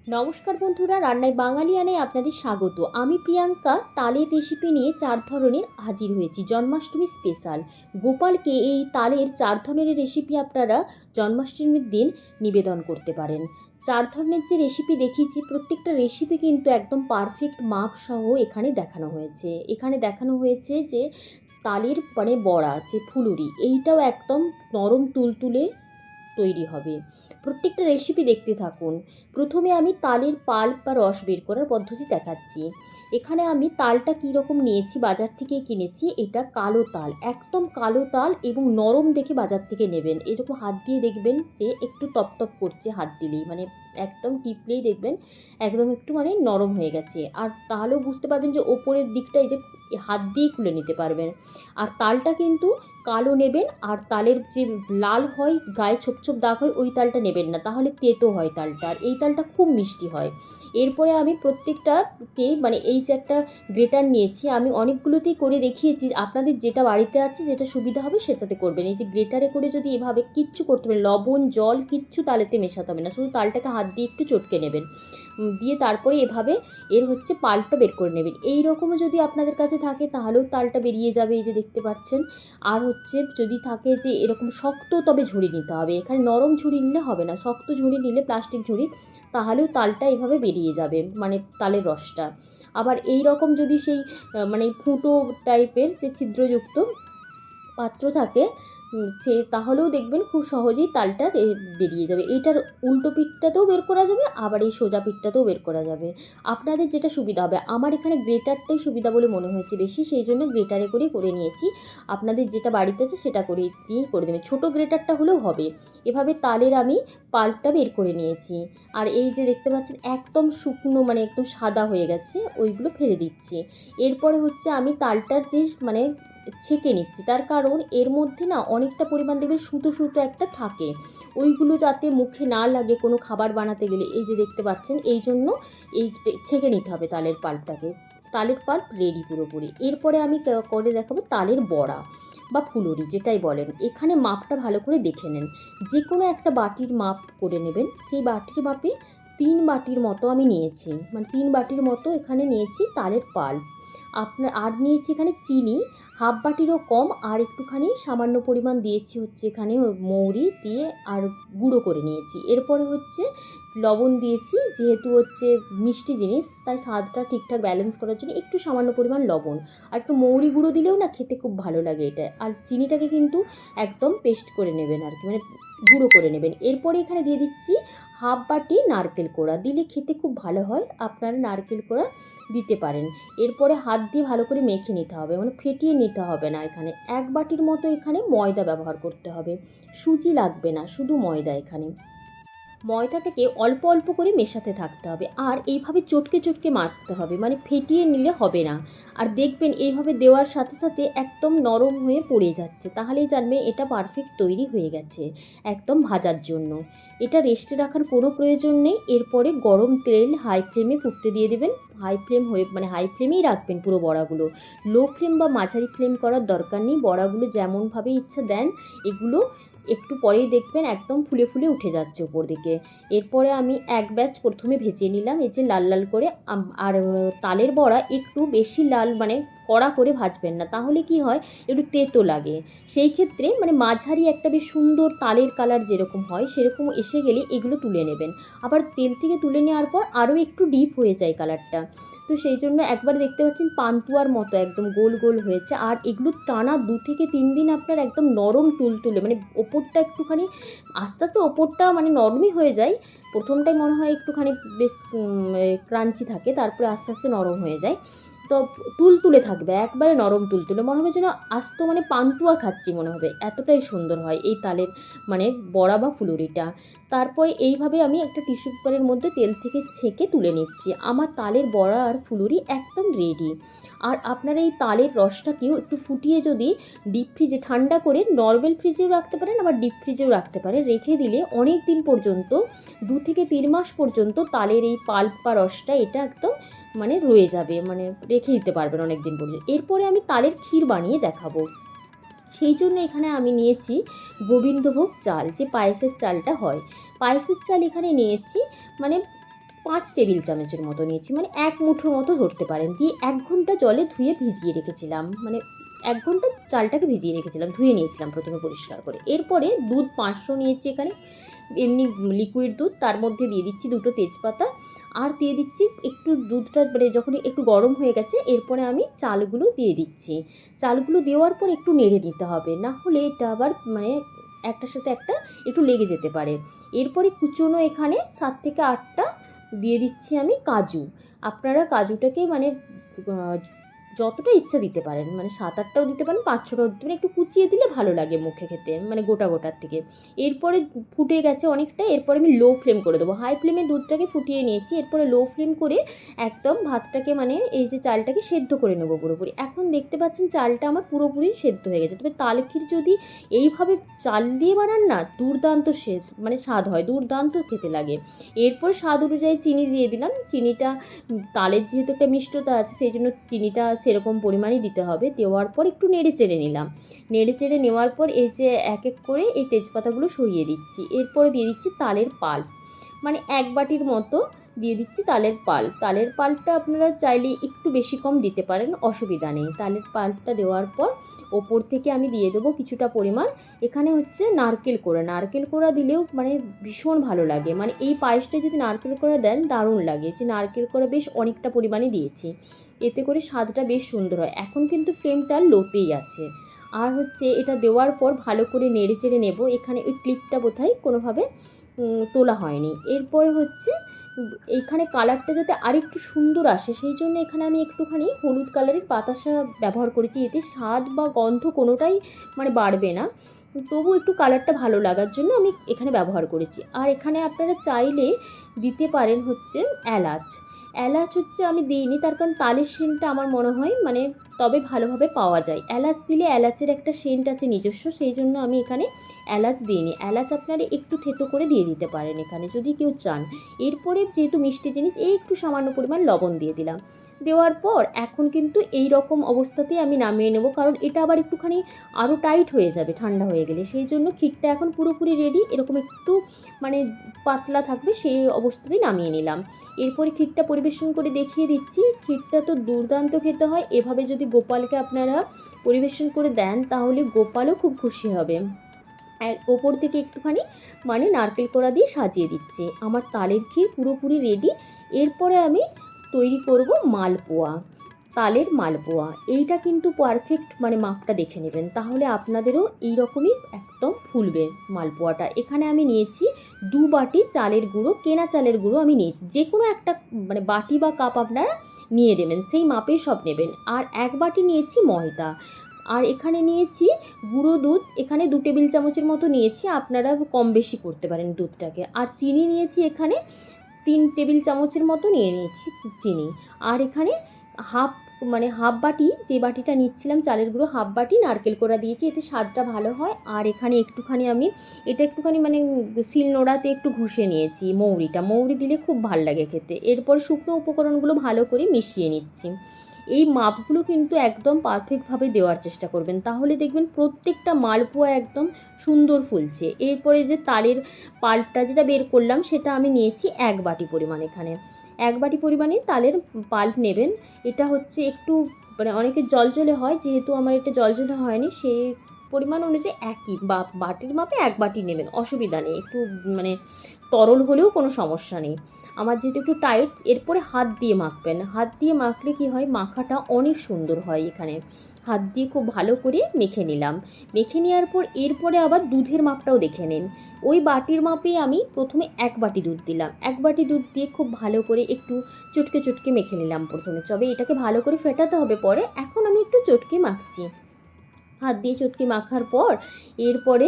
নমস্কার বন্ধুরা, রান্নায় বাঙালিয়ানায় আপনাদের স্বাগত। আমি প্রিয়াঙ্কা তালের রেসিপি নিয়ে 4 ধরনের হাজির হয়েছি জন্মাষ্টমী স্পেশাল। গোপালকে এই তালের 4 ধরনের রেসিপি আপনারা জন্মাষ্টমীর দিন নিবেদন করতে পারেন। 4 ধরনের যে রেসিপি দেখিয়েছি প্রত্যেকটা রেসিপি কিন্তু একদম পারফেক্ট মাপ সহ এখানে দেখানো হয়েছে। এখানে দেখানো হয়েছে যে তালের মানে বড়া যে ফুলুরি, এইটাও একদম নরম তুলতুলে তৈরি হবে। প্রত্যেকটা রেসিপি দেখতে থাকুন। প্রথমে আমি তালের পাল্প বা রস বের করার পদ্ধতি দেখাচ্ছি। এখানে আমি তালটা কীরকম নিয়েছি, বাজার থেকে কিনেছি। এটা কালো তাল, একদম কালো তাল, এবং নরম দেখে বাজার থেকে নেবেন। এরকম হাত দিয়ে দেখবেন যে একটু তপতপ করছে হাত দিলেই, মানে একদম টিপলেই দেখবেন একদম একটু মানে নরম হয়ে গেছে। আর তাহলেও বুঝতে পারবেন যে ওপরের দিকটা এই যে হাত দিয়ে খুলে নিতে পারবেন। আর তালটা কিন্তু কালো নেবেন। আর তালের যে লাল হয়, গায়ে ছোপ ছোপ দাগ হয়, ওই তালটা নেবেন না, তাহলে তেতো হয় তালটা। আর এই তালটা খুব মিষ্টি হয়। এরপরে আমি প্রত্যেকটাকেই মানে এই যে একটা গ্রেটার নিয়েছি, আমি অনেকগুলোতেই করে দেখিয়েছি। আপনাদের যেটা বাড়িতে আছে, যেটা সুবিধা হবে সেটাতে করবেন। এই যে গ্রেটারে করে যদি এভাবে কিচ্ছু করতে পারেন, লবণ জল কিচ্ছু তালেতে মেশাতে হবে না, শুধু তালটাকে হাত দিয়ে একটু চটকে নেবেন, দিয়ে তারপরে এভাবে এর হচ্ছে পাল্পটা বের করে নেবেন। এই রকমও যদি আপনাদের কাছে থাকে তাহলেও তালটা বেরিয়ে যাবে, এই যে দেখতে পাচ্ছেন। আর হচ্ছে যদি থাকে যে এরকম শক্ত, তবে ঝুড়ি নিতে হবে। এখানে নরম ঝুড়ি নিলে হবে না, শক্ত ঝুড়ি নিলে, প্লাস্টিক ঝুড়ি, তাহলেও তালটা এভাবে বেরিয়ে যাবে, মানে তালের রসটা। আবার এই রকম যদি সেই মানে ফুটো টাইপের যে ছিদ্রযুক্ত পাত্র থাকে, সে তাহলেও দেখবেন খুব সহজেই তালটা বেরিয়ে যাবে। এইটার উল্টো পিঠটাতেও বের করা যাবে, আবার এই সোজা পিঠটাতেও বের করা যাবে। আপনাদের যেটা সুবিধা হবে। আমার এখানে গ্রেটারটাই সুবিধা বলে মনে হয়েছে বেশি, সেই জন্য গ্রেটারে করে নিয়েছি। আপনাদের যেটা বাড়িতে আছে সেটা দিয়েই করে দেবেন, ছোটো গ্রেটারটা হলেও হবে। এভাবে তালের আমি পাল্পটা বের করে নিয়েছি। আর এই যে দেখতে পাচ্ছেন একদম শুকনো, মানে একদম সাদা হয়ে গেছে, ওইগুলো ফেলে দিচ্ছি। এরপরে হচ্ছে আমি তালটার যে মানে ছেঁকে নিচ্ছি, তার কারণ এর মধ্যে না অনেকটা পরিমাণ দেখবেন সুতো সুতো একটা থাকে, ওইগুলো যাতে মুখে না লাগে কোনো খাবার বানাতে গেলে। এই যে দেখতে পাচ্ছেন, এই জন্য এই ছেঁকে নিতে হবে তালের পাল্পটাকে। তালের পাল্প রেডি পুরোপুরি। এরপরে আমি করে দেখাবো তালের বড়া বা ফুলুরি, যেটাই বলেন। এখানে মাপটা ভালো করে দেখে নেন। যে কোনো একটা বাটির মাপ করে নেবেন। সেই বাটির মাপে 3 বাটির মতো আমি নিয়েছি, মানে 3 বাটির মতো এখানে নিয়েছি তালের পাল্প। আর নিয়েছি এখানে চিনি হাফ বাটিরও কম, আর একটুখানি সামান্য পরিমাণ দিয়েছি হচ্ছে এখানে মৌরি দিয়ে, আর গুঁড়ো করে নিয়েছি। এরপরে হচ্ছে লবণ দিয়েছি, যেহেতু হচ্ছে মিষ্টি জিনিস, তাই স্বাদটা ঠিকঠাক ব্যালেন্স করার জন্য একটু সামান্য পরিমাণ লবণ। আর একটু মৌরি গুঁড়ো দিলেও না খেতে খুব ভালো লাগে এটা। আর চিনিটাকে কিন্তু একদম পেস্ট করে নেবেন আর কি, মানে গুঁড়ো করে নেবেন। এরপরে এখানে দিয়ে দিচ্ছি হাফ বাটি নারকেল কোড়া, দিলে খেতে খুব ভালো হয়, আপনারা নারকেল কোড়া দিতে পারেন। এরপরে হাত দিয়ে ভালো করে মেখে নিতে হবে, মানে ফেটিয়ে নিতে হবে না। এখানে 1 বাটির মতো এখানে ময়দা ব্যবহার করতে হবে, সুজি লাগবে না, শুধু ময়দা। এখানে ময়দাটাকে অল্প অল্প করে মেশাতে থাকতে হবে, আর এইভাবে চটকে চটকে মাখতে হবে, মানে ফেটিয়ে নিলে হবে না। আর দেখবেন এইভাবে দেওয়ার সাথে সাথে একদম নরম হয়ে পড়ে যাচ্ছে, তাহলেই জানবে এটা পারফেক্ট তৈরি হয়ে গেছে একদম ভাজার জন্য। এটা রেস্টে রাখার কোনো প্রয়োজন নেই। এরপরে গরম তেল হাই ফ্লেমে ফুটতে দিয়ে দেবেন। হাই ফ্লেম হয়ে মানে হাই ফ্লেমেই রাখবেন পুরো বড়াগুলো, লো ফ্লেম বা মাঝারি ফ্লেম করার দরকার নেই। বড়াগুলো যেমনভাবে ইচ্ছা দেন, এগুলো একটু পরেই দেখবেন একদম ফুলে ফুলে উঠে যাচ্ছে উপর দিকে। এরপরে আমি এক ব্যাচ প্রথমে ভেজে নিলাম, এই যে লাল লাল করে। আর তালের বড়া একটু বেশি লাল, মানে কড়া করে ভাজবেন না, তাহলে কি হয় একটু তেতো লাগে। সেই ক্ষেত্রে মানে মাঝারি একটা বেশ সুন্দর তালের কালার যেরকম হয় সেরকম এসে গেলে এগুলো তুলে নেবেন। আবার তেল থেকে তুলে নেওয়ার পর আরও একটু ডিপ হয়ে যায় কালারটা। তো সেই জন্য একবার দেখতে পাচ্ছেন পান্তুয়ার মতো একদম গোল গোল হয়েছে। আর এগুলো টানা 2 থেকে 3 দিন আপনার একদম নরম তুলতুলে, মানে ওপরটা একটুখানি আস্তে আস্তে ওপরটা মানে নরমই হয়ে যায়। প্রথমটাই মনে হয় একটুখানি বেশ ক্রাঞ্চি থাকে, তারপরে আস্তে আস্তে নরম হয়ে যায়। তো তুলতুলে থাকবে, একবারে নরম তুলতুলে, মনে হবে যেন আস্ত মানে পান্তুয়া খাচ্ছি মনে হবে, এতটাই সুন্দর হয় এই তালের মানে বড়া বা ফুলুরিটা। তারপরে এইভাবে আমি একটা টিস্যু পেপারের মধ্যে তেল থেকে ছেঁকে তুলে নিচ্ছি। আমার তালের বড়া আর ফুলুরি একদম রেডি। আর আপনারা এই তালের রসটাকেও একটু ফুটিয়ে যদি ডিপ ফ্রিজে ঠান্ডা করে নর্মাল ফ্রিজেও রাখতে পারেন, আবার ডিপ ফ্রিজেও রাখতে পারেন, রেখে দিলে অনেক দিন পর্যন্ত 2 থেকে 3 মাস পর্যন্ত তালের এই পাল্প বা রসটা এটা একদম মানে রয়ে যাবে, মানে রেখে দিতে পারবেন অনেক দিন পর্যন্ত। এরপরে আমি তালের ক্ষীর বানিয়ে দেখাবো। সেই জন্য এখানে আমি নিয়েছি গোবিন্দভোগ চাল, যে পায়েসের চালটা হয়, পায়েসের চাল এখানে নিয়েছি। মানে 5 টেবিল চামচের মতো নিয়েছি, মানে 1 মুঠোর মতো ধরতে পারেন। দিয়ে 1 ঘন্টা জলে ধুয়ে ভিজিয়ে রেখেছিলাম, মানে 1 ঘন্টা চালটাকে ভিজিয়ে রেখেছিলাম, ধুয়ে নিয়েছিলাম প্রথমে পরিষ্কার করে। এরপরে দুধ 500 নিয়েছি এখানে, এমনি লিকুইড দুধ। তার মধ্যে দিয়ে দিচ্ছি 2টো তেজপাতা, আর দিয়ে দিচ্ছি একটু দুধটা মানে যখন একটু গরম হয়ে গেছে, এরপরে আমি চালগুলো দিয়ে দিচ্ছি। চালগুলো দেওয়ার পর একটু নেড়ে নিতে হবে, না হলে এটা আবার মানে একটার সাথে একটা একটু লেগে যেতে পারে। এরপরে কুচনো এখানে 7 থেকে 8টা দিয়ে দিচ্ছি আমি কাজু। আপনারা কাজুটাকে মানে যতটা ইচ্ছা দিতে পারেন, মানে 7-8টাও দিতে পারেন, 5-6টাও দিতে পারেন, একটু কুচিয়ে দিলে ভালো লাগে মুখে খেতে, মানে গোটা গোটার থেকে। এরপরে ফুটে গেছে অনেকটা, এরপরে আমি লো ফ্লেম করে দেবো। হাই ফ্লেমে দুধটাকে ফুটিয়ে নিয়েছি, এরপরে লো ফ্লেম করে একদম ভাতটাকে মানে এই যে চালটাকে সেদ্ধ করে নেবো পুরোপুরি। এখন দেখতে পাচ্ছেন চালটা আমার পুরোপুরি সেদ্ধ হয়ে গেছে। তবে তাল ক্ষীর যদি এইভাবে চাল দিয়ে বানান না, দুর্দান্ত মানে স্বাদ হয়, দুর্দান্ত খেতে লাগে। এরপর স্বাদ অনুযায়ী চিনি দিয়ে দিলাম। চিনিটা তালের যেহেতু একটা মিষ্টতা আছে, সেই জন্য চিনিটা সেরকম পরিমাণই দিতে হবে। দেওয়ার পর একটু নেড়ে চেড়ে নিলাম। নেড়ে চেড়ে নেওয়ার পর এই যে এক এক করে এই তেজপাতাগুলো সরিয়ে দিচ্ছি। এরপরে দিয়ে দিচ্ছি তালের পাল্প, মানে 1 বাটির মতো দিয়ে দিচ্ছি তালের পাল্প। তালের পাল্পটা আপনারা চাইলে একটু বেশি কম দিতে পারেন, অসুবিধা নেই। তালের পাল্পটা দেওয়ার পর ওপর থেকে আমি দিয়ে দেবো কিছুটা পরিমাণ এখানে হচ্ছে নারকেল কোড়া। নারকেল কোড়া দিলেও মানে ভীষণ ভালো লাগে, মানে এই পায়েসটা যদি নারকেল কোড়া দেন দারুণ লাগে। যে নারকেল কোড়া বেশ অনেকটা পরিমাণে দিয়েছি, এতে করে স্বাদটা বেশ সুন্দর হয়। এখন কিন্তু ফ্লেমটা লোতেই আছে। আর হচ্ছে এটা দেওয়ার পর ভালো করে নেড়ে চেড়ে নেব। এখানে ওই ক্লিপটা বোধহয় কোনোভাবে তোলা হয়নি। এরপরে হচ্ছে এইখানে কালারটা যাতে আরেকটু সুন্দর আসে, সেই জন্য এখানে আমি একটুখানি হলুদ কালারের বাতাসা ব্যবহার করেছি। এতে স্বাদ বা গন্ধ কোনোটাই মানে বাড়বে না, তবু একটু কালারটা ভালো লাগার জন্য আমি এখানে ব্যবহার করেছি। আর এখানে আপনারা চাইলে দিতে পারেন হচ্ছে এলাচ। এলাচ হচ্ছে আমি দিইনি, তার কারণ তালের সেন্টটা আমার মনে হয় মানে তবে ভালোভাবে পাওয়া যায়। এলাচ দিলে এলাচের একটা সেন্ট আছে নিজস্ব, সেই জন্য আমি এখানে এলাচ দিইনি। এলাচ আপনারা একটু থেতো করে দিয়ে দিতে পারেন এখানে যদি কেউ চান। এরপরে যেহেতু মিষ্টি জিনিস, এই একটু সামান্য পরিমাণ লবণ দিয়ে দিলাম। দেওয়ার পর এখন কিন্তু এই রকম অবস্থাতেই আমি নামিয়ে নেব, কারণ এটা আবার একটুখানি আরও টাইট হয়ে যাবে ঠান্ডা হয়ে গেলে। সেই জন্য ক্ষীরটা এখন পুরোপুরি রেডি, এরকম একটু মানে পাতলা থাকবে, সেই অবস্থাতেই নামিয়ে নিলাম। এরপরে ক্ষীরটা পরিবেশন করে দেখিয়ে দিচ্ছি। ক্ষীরটা তো দুর্দান্ত খেতে হয়, এভাবে যদি গোপালকে আপনারা পরিবেশন করে দেন তাহলে গোপালও খুব খুশি হবে। ওপর থেকে একটুখানি মানে নারকেল কোড়া দিয়ে সাজিয়ে দিচ্ছি। আমার তালের ক্ষীর পুরোপুরি রেডি। এরপরে আমি তৈরি করব মালপোয়া, তালের মালপোয়া। এইটা কিন্তু পারফেক্ট মানে মাপটা দেখে নেবেন, তাহলে আপনাদেরও এই রকমই একদম ফুলবে মালপোয়াটা। এখানে আমি নিয়েছি 2 বাটি চালের গুঁড়ো, কেনা চালের গুঁড়ো আমি নিয়েছি। যে কোনো একটা মানে বাটি বা কাপ আপনারা নিয়ে নেবেন, সেই মাপেই সব নেবেন। আর 1 বাটি নিয়েছি ময়দা। আর এখানে নিয়েছি গুঁড়ো দুধ, এখানে 2 টেবিল চামচের মতো নিয়েছি, আপনারা কম বেশি করতে পারেন দুধটাকে। আর চিনি নিয়েছি এখানে 3 টেবিল চামচের মতো নিয়ে নিয়েছি চিনি। আর এখানে হাফ বাটি, যে বাটিটা নিচ্ছিলাম চালের গুঁড়ো, হাফ বাটি নারকেল কোড়া দিয়েছি, এতে স্বাদটা ভালো হয়। আর এখানে একটুখানি আমি এটা একটুখানি মানে শিলনোড়াতে একটু ঘষে নিয়েছি মৌরি দিলে খুব ভালো লাগে খেতে। এরপর শুকনো উপকরণগুলো ভালো করে মিশিয়ে নিচ্ছি। এই মাপগুলো কিন্তু একদম পারফেক্টভাবে দেওয়ার চেষ্টা করবেন, তাহলে দেখবেন প্রত্যেকটা মালপোয়া একদম সুন্দর ফুলছে। এরপরে যে তালের পাল্পটা যেটা বের করলাম, সেটা আমি নিয়েছি 1 বাটি পরিমাণ। এখানে 1 বাটি পরিমাণে তালের পাল্প নেবেন। এটা হচ্ছে একটু মানে অনেকের জলজলে হয়, যেহেতু আমার এটা জলজলে হয়নি, সেই পরিমাণ অনুযায়ী একই বাটির মাপে 1 বাটি নেবেন, অসুবিধা নেই। একটু মানে তরল হলেও কোনো সমস্যা নেই। আমার যেহেতু একটু টাইট, এরপরে হাত দিয়ে মাখবেন। হাত দিয়ে মাখলে কি হয়, মাখাটা অনেক সুন্দর হয়। এখানে হাত দিয়ে খুব ভালো করে মেখে নিলাম। মেখে নেওয়ার পর এরপরে আবার দুধের মাপটাও দেখে নিন। ওই বাটির মাপেই আমি প্রথমে 1 বাটি দুধ দিলাম। 1 বাটি দুধ দিয়ে খুব ভালো করে একটু চটকে চটকে মেখে নিলাম প্রথমে। তবে এটাকে ভালো করে ফেটাতে হবে পরে, এখন আমি একটু চটকে মাখছি। হাত দিয়ে চটকে মাখার পর এরপরে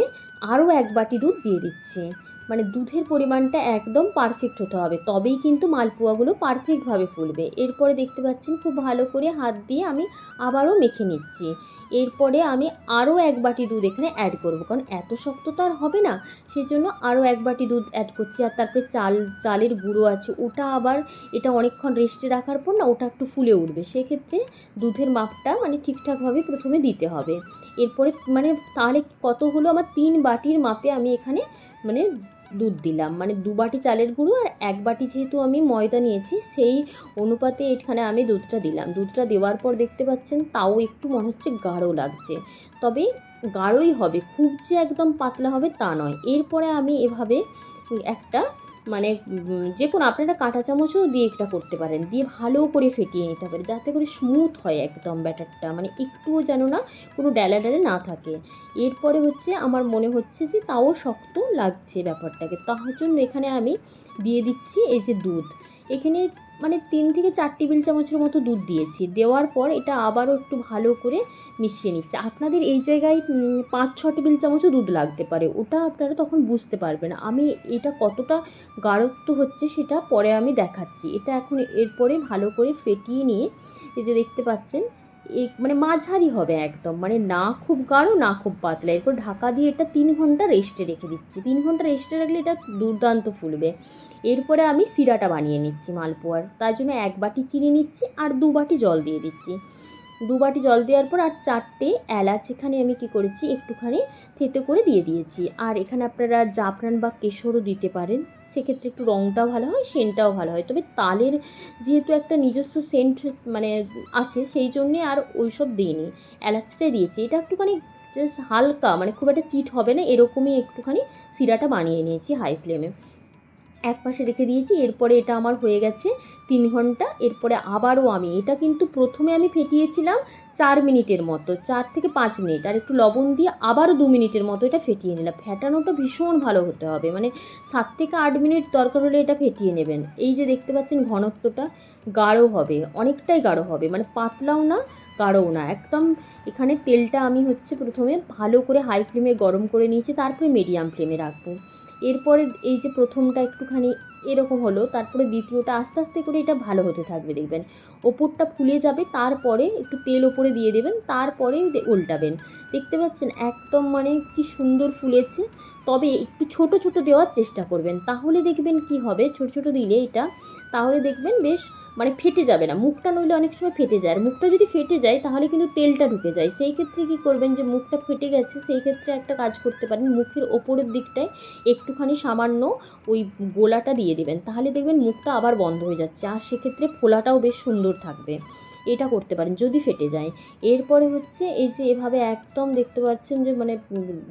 আরও 1 বাটি দুধ দিয়ে দিচ্ছি। মানে দুধের পরিমাণটা একদম পারফেক্ট হতে হবে, তবেই কিন্তু মালপোয়াগুলো পারফেক্টভাবে ফুলবে। এরপরে দেখতে পাচ্ছেন খুব ভালো করে হাত দিয়ে আমি আবারও মেখে নিচ্ছি। এরপরে আমি আরও 1 বাটি দুধ এখানে অ্যাড করব, কারণ এত শক্ত তো আর হবে না, সেই জন্য আরও 1 বাটি দুধ অ্যাড করছি। আর তারপরে চালের গুঁড়ো আছে, ওটা আবার এটা অনেকক্ষণ রেস্টে রাখার পর না ওটা একটু ফুলে উঠবে, সেক্ষেত্রে দুধের মাপটা মানে ঠিকঠাকভাবে প্রথমে দিতে হবে। এরপরে মানে তাহলে কত হলো, আমার 3 বাটির মাপে আমি এখানে মানে দুধ দিলাম, মানে 2 বাটি চালের গুঁড়ো আর 1 বাটি যেহেতু আমি ময়দা নিয়েছি সেই অনুপাতে এখানে আমি দুধটা দিলাম। দুধটা দেওয়ার পর দেখতে পাচ্ছেন তাও একটু মনে হচ্ছে গাঢ় লাগছে, তবে গাঢ়ই হবে, খুব যে একদম পাতলা হবে তা নয়। এরপরে আমি এভাবে একটা মানে যে কোনো আপনারা কাঁটা চামচও দিয়ে এটা করতে পারেন, দিয়ে ভালো করে ফেটিয়ে নিতে পারেন যাতে করে স্মুথ হয় একদম ব্যাটারটা, মানে একটুও যেন না কোনো ডেলা ডেলা না থাকে। এরপরে হচ্ছে আমার মনে হচ্ছে যে তাও শক্ত লাগছে ব্যাপারটাকে, তার জন্য এখানে আমি দিয়ে দিচ্ছি এই যে দুধ। এখানে মানে 3 থেকে 4 টেবিল চামচের মতো দুধ দিয়েছি। দেওয়ার পর এটা আবারও একটু ভালো করে মিশিয়ে নিচ্ছি। আপনাদের এই জায়গায় 5-6 টেবিল চামচও দুধ লাগতে পারে, ওটা আপনারা তখন বুঝতে পারবেন। আমি এটা কতটা গাঢ়ত্ব হচ্ছে সেটা পরে আমি দেখাচ্ছি। এটা এখন এরপরে ভালো করে ফেটিয়ে নিয়ে এই যে দেখতে পাচ্ছেন মানে মাঝারি হবে একদম, মানে না খুব গাঢ় না খুব পাতলা। এরপর ঢাকা দিয়ে এটা 3 ঘন্টা রেস্টে রেখে দিচ্ছি। 3 ঘন্টা রেস্টে রাখলে এটা দুর্দান্ত ফুলবে। এরপরে আমি সিরাটা বানিয়ে নিচ্ছি মালপোয়ার, তার জন্য 1 বাটি চিনি নিচ্ছি আর 2 বাটি জল দিয়ে দিচ্ছি। 2 বাটি জল দেওয়ার পর আর 4টে এলাচ এখানে আমি কি করেছি একটুখানি থেতো করে দিয়ে দিয়েছি। আর এখানে আপনারা জাফরান বা কেশরও দিতে পারেন, সেক্ষেত্রে একটু রঙটাও ভালো হয়, সেন্টটাও ভালো হয়। তবে তালের যেহেতু একটা নিজস্ব সেন্ট মানে আছে সেই জন্যে আর ওইসব দিইনি, এলাচটাই দিয়েছি। এটা একটুখানি জাস্ট হালকা, মানে খুব একটা চিট হবে না এরকমই একটুখানি সিরাটা বানিয়ে নিয়েছি হাই ফ্লেমে, এক পাশে রেখে দিয়েছি। এরপরে এটা আমার হয়ে গেছে 3 ঘন্টা। এরপরে আবারও আমি এটা কিন্তু প্রথমে আমি ফেটিয়েছিলাম 4 মিনিটের মতো, 4 থেকে 5 মিনিট, আর একটু লবণ দিয়ে আবারও 2 মিনিটের মতো এটা ফেটিয়ে নিলাম। ফেটানোটা ভীষণ ভালো হতে হবে, মানে 7 থেকে 8 মিনিট দরকার হলে এটা ফেটিয়ে নেবেন। এই যে দেখতে পাচ্ছেন ঘনত্বটা গাঢ় হবে, অনেকটাই গাঢ় হবে, মানে পাতলাও না গাঢ়ও না একদম। এখানে তেলটা আমি হচ্ছে প্রথমে ভালো করে হাই ফ্লেমে গরম করে নিয়েছি, তারপরে মিডিয়াম ফ্লেমে রাখবো। এরপরে এই যে প্রথমটা একটুখানি এরকম হলো, তারপরে দ্বিতীয়টা আস্তে আস্তে করে এটা ভালো হতে থাকবে, দেখবেন ওপরটা ফুলে যাবে। তারপরে একটু তেল ওপরে দিয়ে দেবেন, তারপরে উল্টাবেন। দেখতে পাচ্ছেন একদম মানে কি সুন্দর ফুলেছে। তবে একটু ছোট ছোট দেওয়ার চেষ্টা করবেন, তাহলে দেখবেন কি হবে, ছোট ছোট দিলে এটা তাহলে দেখবেন বেশ মানে ফেটে যাবে না মুখটা, নইলে অনেক সময় ফেটে যায়। আর মুখটা যদি ফেটে যায় তাহলে কিন্তু তেলটা ঢুকে যায়। সেই ক্ষেত্রে কী করবেন, যে মুখটা ফেটে গেছে সেই ক্ষেত্রে একটা কাজ করতে পারেন, মুখের ওপরের দিকটায় একটুখানি সামান্য ওই গোলাটা দিয়ে দেবেন, তাহলে দেখবেন মুখটা আবার বন্ধ হয়ে যাচ্ছে, আর সেক্ষেত্রে ফোলাটাও বেশ সুন্দর থাকবে। এটা করতে পারেন যদি ফেটে যায়। এরপরে হচ্ছে এই যে এভাবে একদম দেখতে পাচ্ছেন যে মানে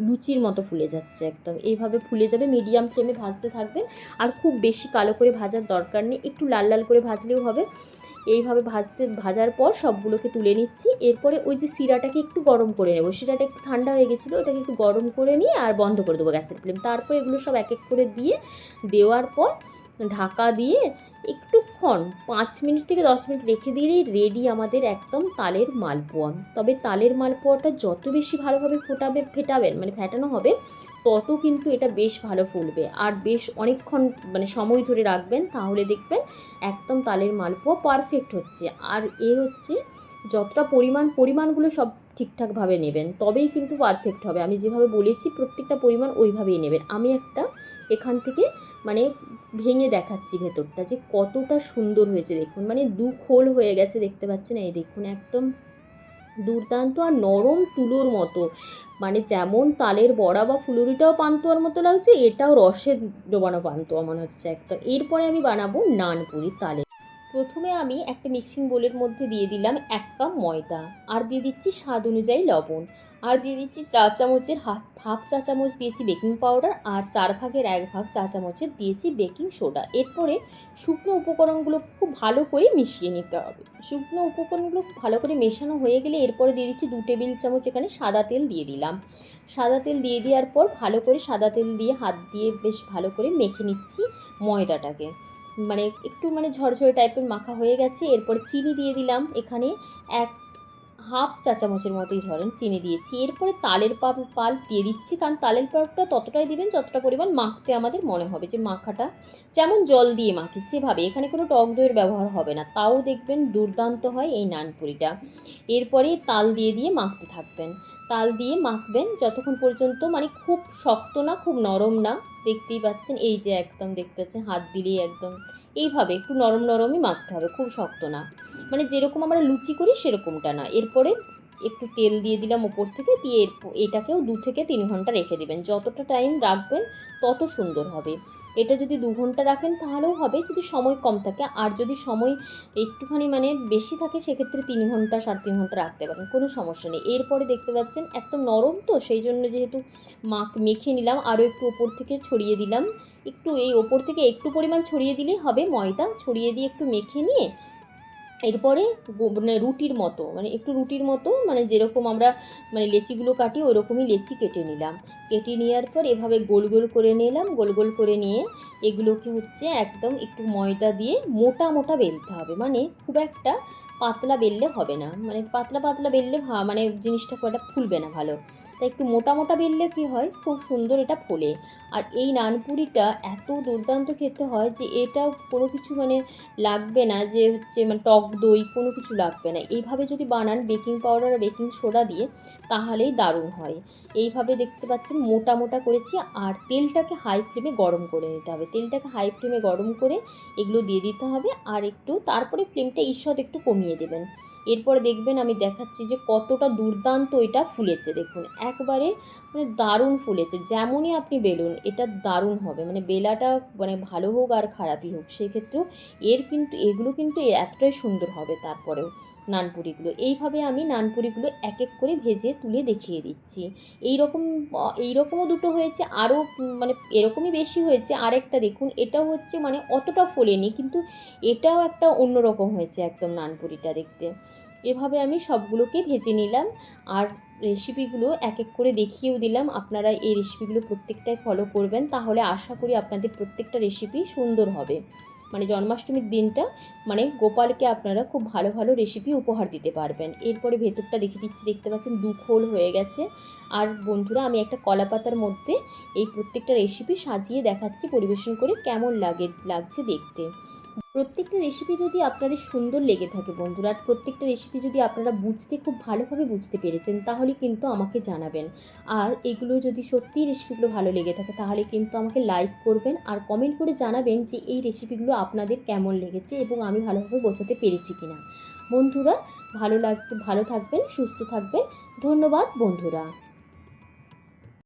লুচির মতো ফুলে যাচ্ছে, একদম এইভাবে ফুলে যাবে। মিডিয়াম ফ্লেমে ভাজতে থাকবেন, আর খুব বেশি কালো করে ভাজার দরকার নেই, একটু লাল লাল করে ভাজলেও হবে। এইভাবে ভাজার পর সবগুলোকে তুলে নিচ্ছি। এরপরে ওই যে শিরাটাকে একটু গরম করে নেব, শিরাটা একটু ঠান্ডা হয়ে গেছিলো, ওটাকে একটু গরম করে নিয়ে আর বন্ধ করে দেবো গ্যাসের ফ্লেম। তারপর এগুলো সব এক এক করে দিয়ে দেওয়ার পর ঢাকা দিয়ে একটুক্ষণ 5 মিনিট থেকে 10 মিনিট রেখে দিলেই রেডি আমাদের একদম তালের মালপোয়া। তবে তালের মালপোয়াটা যত বেশি ভালোভাবে ফেটাবেন মানে ফেটানো হবে, তত কিন্তু এটা বেশ ভালো ফুলবে, আর বেশ অনেকক্ষণ মানে সময় ধরে রাখবেন, তাহলে দেখবেন একদম তালের মালপোয়া পারফেক্ট হচ্ছে। আর হচ্ছে যতটা পরিমাণগুলো সব ঠিকঠাকভাবে নেবেন, তবেই কিন্তু পারফেক্ট হবে। আমি যেভাবে বলেছি প্রত্যেকটা পরিমাণ ওইভাবেই নেবেন। আমি একটা এখান থেকে মানে ভেঙে দেখাচ্ছি ভেতরটা যে কতটা সুন্দর হয়েছে, দেখুন মানে 2 খোল হয়ে গেছে, দেখতে পাচ্ছেন এই দেখুন একদম দুর্দান্ত আর নরম তুলোর মতো, মানে যেমন তালের বড়া বা ফুলুরিটাও পান্তুয়ার মতো লাগছে, এটাও রসের ডোবানো পান্তুয়া মনে হচ্ছে একটা। এরপরে আমি বানাবো নানপুরি তালে। প্রথমে আমি একটা মিক্সিং বোলের মধ্যে দিয়ে দিলাম 1 কাপ ময়দা, আর দিয়ে দিচ্ছি স্বাদ অনুযায়ী লবণ, আর দিয়ে দিচ্ছি চা চামচের হাফ চা চামচ দিয়েছি বেকিং পাউডার, আর 4 ভাগের 1 ভাগ চা চামচের দিয়েছি বেকিং সোডা। এরপরে শুকনো উপকরণগুলোকে খুব ভালো করে মিশিয়ে নিতে হবে। শুকনো উপকরণগুলো ভালো করে মেশানো হয়ে গেলে এরপরে দিয়ে দিচ্ছি 2 টেবিল চামচ এখানে সাদা তেল দিয়ে দিলাম। সাদা তেল দিয়ে দেওয়ার পর ভালো করে সাদা তেল দিয়ে হাত দিয়ে বেশ ভালো করে মেখে নিচ্ছি ময়দাটাকে, মানে একটু মানে ঝরঝরে টাইপের মাখা হয়ে গেছে। এরপর চিনি দিয়ে দিলাম এখানে হাফ চা চামচের মতোই ধরেন চিনি দিয়েছি। এরপরে তালের পাল্প দিয়ে দিচ্ছি, কারণ তালের পাল্পটা ততটাই দিবেন যতটা পরিমাণ মাখতে আমাদের মনে হবে, যে মাখাটা যেমন জল দিয়ে মাখি সেভাবে, এখানে কোনো টক দইয়ের ব্যবহার হবে না, তাও দেখবেন দুর্দান্ত হয় এই নানপুরিটা। এরপরে তাল দিয়ে দিয়ে মাখতে থাকবেন, তাল দিয়ে মাখবেন যতক্ষণ পর্যন্ত মানে খুব শক্ত না খুব নরম না। দেখতেই পাচ্ছেন এই যে একদম দেখতে পাচ্ছেন হাত দিলেই একদম এইভাবে একটু নরম নরমই মাখতে হবে, খুব শক্ত না, মানে যেরকম আমরা লুচি করি সেরকমটা না। এরপরে একটু তেল দিয়ে দিলাম ওপর থেকে, দিয়ে এটাকেও 2 থেকে 3 ঘন্টা রেখে দেবেন। যতটা টাইম রাখবেন তত সুন্দর হবে। এটা যদি 2 ঘন্টা রাখেন তাহলেও হবে, যদি সময় কম থাকে। আর যদি সময় একটুখানি মানে বেশি থাকে সেক্ষেত্রে 3 ঘন্টা 3.5 ঘন্টা রাখতে পারেন, কোনো সমস্যা নেই। এরপরে দেখতে পাচ্ছেন একদম নরম তো, সেই জন্য যেহেতু মেখে নিলাম, আরও একটু ওপর থেকে ছড়িয়ে দিলাম। একটু এই ওপর থেকে একটু পরিমাণ ছড়িয়ে দিলেই হবে ময়দা, ছড়িয়ে দিয়ে একটু মেখে নিয়ে এরপরে মানে রুটির মতো, মানে একটু রুটির মতো, মানে যেরকম আমরা মানে লেচিগুলো কাটি ওই রকমই লেচি কেটে নিলাম। কেটে নেওয়ার পর এভাবে গোল গোল করে নিলাম। গোল গোল করে নিয়ে এগুলোকে হচ্ছে একদম একটু ময়দা দিয়ে মোটা মোটা বেলতে হবে, মানে খুব একটা পাতলা বেললে হবে না, মানে পাতলা পাতলা বেললে মানে জিনিসটা খুব একটা ফুলবে না ভালো। তাই একটু মোটা মোটা বেললে কী হয়, খুব সুন্দর এটা ফোলে। আর এই নানপুরিটা এত দুর্দান্ত খেতে হয় যে এটা কোনো কিছু মানে লাগবে না, যে হচ্ছে মানে টক দই কোনো কিছু লাগবে না। এইভাবে যদি বানান বেকিং পাউডার আর বেকিং সোডা দিয়ে, তাহলেই দারুণ হয়। এইভাবে দেখতে পাচ্ছেন মোটা মোটা করেছি। আর তেলটাকে হাই ফ্লেমে গরম করে নিতে হবে। তেলটাকে হাই ফ্লেমে গরম করে এগুলো দিয়ে দিতে হবে। আর একটু তারপরে ফ্লেমটা ঈষৎ একটু কমিয়ে দেবেন। এরপর দেখবেন আমি দেখাচ্ছি যে কতটা দুর্দান্ত এটা ফুলেছে। দেখুন একবারে মানে দারুণ ফুলেছে। যেমনই আপনি বেলুন এটা দারুণ হবে, মানে বেলাটা মানে ভালো হোক আর খারাপই হোক সেক্ষেত্রেও এগুলো কিন্তু এতটাই সুন্দর হবে। তারপরেও নানপুরিগুলো এইভাবে আমি নানপুরিগুলো এক এক করে ভেজে তুলে দেখিয়ে দিচ্ছি। এইরকমও দুটো হয়েছে, আরও মানে এরকমই বেশি হয়েছে। আরেকটা দেখুন, এটাও হচ্ছে মানে অতটা ফোলেনি, কিন্তু এটাও একটা অন্যরকম হয়েছে একদম নানপুরিটা দেখতে। এভাবে আমি সবগুলোকে ভেজে নিলাম। আর রেসিপিগুলো এক এক করে দেখিয়েও দিলাম। আপনারা এই রেসিপিগুলো প্রত্যেকটাই ফলো করবেন, তাহলে আশা করি আপনাদের প্রত্যেকটা রেসিপি সুন্দর হবে। মানে জন্মাষ্টমীর দিনটা মানে গোপালকে আপনারা খুব ভালো ভালো রেসিপি উপহার দিতে পারবেন। এরপরে ভেতরটা দেখে দিচ্ছি, দেখতে পাচ্ছেন 2 খোল হয়ে গেছে। আর বন্ধুরা আমি একটা কলা পাতার মধ্যে এই প্রত্যেকটা রেসিপি সাজিয়ে দেখাচ্ছি পরিবেশন করে, কেমন লাগছে দেখতে। প্রত্যেকটা রেসিপি যদি আপনাদের সুন্দর লেগে থাকে বন্ধুরা, আর প্রত্যেকটা রেসিপি যদি আপনারা খুব ভালোভাবে বুঝতে পেরেছেন, তাহলে কিন্তু আমাকে জানাবেন। আর এগুলো যদি সত্যিই রেসিপিগুলো ভালো লেগে থাকে তাহলে কিন্তু আমাকে লাইক করবেন আর কমেন্ট করে জানাবেন যে এই রেসিপিগুলো আপনাদের কেমন লেগেছে এবং আমি ভালোভাবে বোঝাতে পেরেছি কিনা। বন্ধুরা ভালো থাকবেন, সুস্থ থাকবেন। ধন্যবাদ বন্ধুরা।